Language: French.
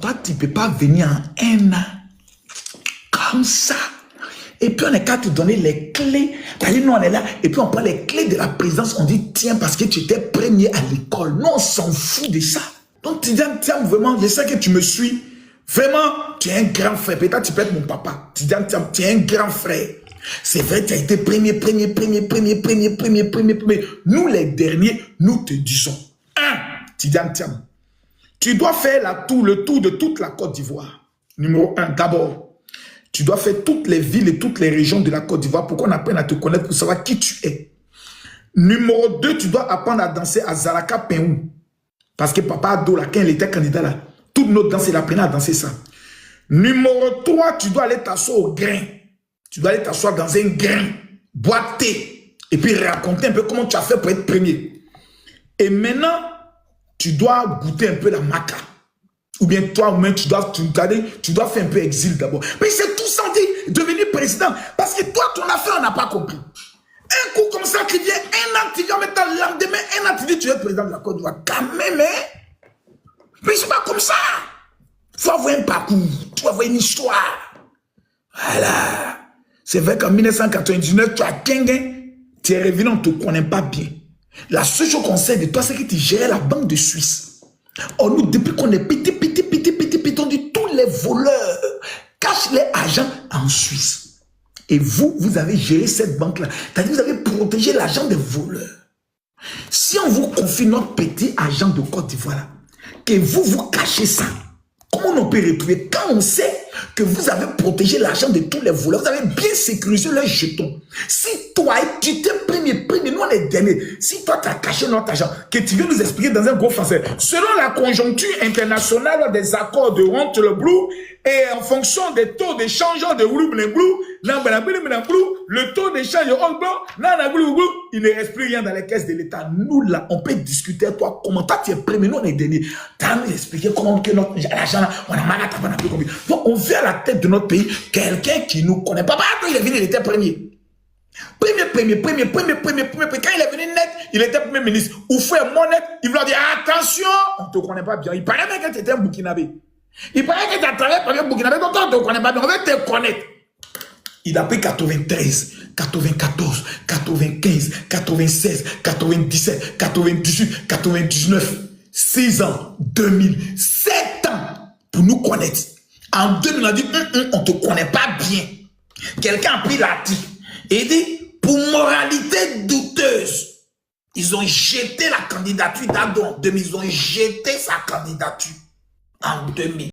Toi, tu ne peux pas venir en un an comme ça. Et puis on est qu'à te donner les clés. Nous on est là. Et puis on prend les clés de la présidence. On dit tiens parce que tu étais premier à l'école. Non, on s'en fout de ça. Donc Tidiane Thiam, vraiment, je sais que tu me suis. Vraiment, tu es un grand frère. Peut-être tu peux être mon papa. Tidiane Thiam, tu es un grand frère. C'est vrai, tu as été premier. Nous les derniers, nous te disons. Tidiane Thiam, tu dois faire le tour de toute la Côte d'Ivoire. Numéro 1, d'abord. Tu dois faire toutes les villes et toutes les régions de la Côte d'Ivoire pour qu'on apprenne à te connaître, pour savoir qui tu es. Numéro 2, tu dois apprendre à danser à Zalaka Penou. Parce que Papa Ado, là, quand il était candidat, là, toutes nos danses, il apprenait à danser ça. Numéro 3, tu dois aller t'asseoir au grain. Tu dois aller t'asseoir dans un grain, boire thé, et puis raconter un peu comment tu as fait pour être premier. Et maintenant, tu dois goûter un peu la maca. Ou bien toi-même, tu dois faire un peu exil d'abord. Mais c'est tout ça, on dit devenir président. Parce que toi, ton affaire, on n'a pas compris. Un coup comme ça qui vient, un an, tu viens mettre le lendemain, un an, tu dis tu es président de la Côte d'Ivoire. Quand même, hein? Mais c'est pas comme ça. Il faut avoir un parcours, il faut avoir une histoire. Voilà. C'est vrai qu'en 1999, tu as 15 ans, tu es revenu, on ne te connaît pas bien. La seule chose qu'on sait de toi, c'est que tu gérais la banque de Suisse. Or, nous, depuis qu'on est petit, on dit tous les voleurs cachent les agents en Suisse. Et vous avez géré cette banque-là. C'est-à-dire vous avez protégé l'argent des voleurs. Si on vous confie notre petit agent de Côte d'Ivoire, que vous cachez ça, comment on peut retrouver quand on sait que vous avez protégé l'argent de tous les voleurs, vous avez bien sécurisé leurs jetons. Si toi, tu t'es premier, nous on est dernier. Si toi, tu as caché notre argent, que tu viens nous expliquer dans un gros français, selon la conjoncture internationale des accords de Fontainebleau et en fonction des taux d'échange de le taux d'échange de il ne reste plus rien dans les caisses de l'État. Nous, là, on peut discuter, toi, comment toi, tu es premier, nous, on est dernier. Tu as nous expliqué comment que notre argent, on a mal à ta bonne. Donc, on vient à la tête de notre pays, quelqu'un qui nous connaît pas. Il est venu, il était premier. Premier. Quand il est venu net, il était premier ministre. Ou frère mon net, il veut dire attention, on ne te connaît pas bien. Il paraît même que tu étais un Burkinabé. Il paraît que tu as travaillé pour un Burkinabé, donc on ne te connaît pas bien. On veut te connaître. Il a pris 93, 94, 95, 96, 97, 98, 99, 6 ans, 2000, 7 ans pour nous connaître. En 2000, on a dit, on ne te connaît pas bien. Quelqu'un a pris l'article et dit, pour moralité douteuse, ils ont jeté la candidature d'Ado en 2000. Ils ont jeté sa candidature en 2000.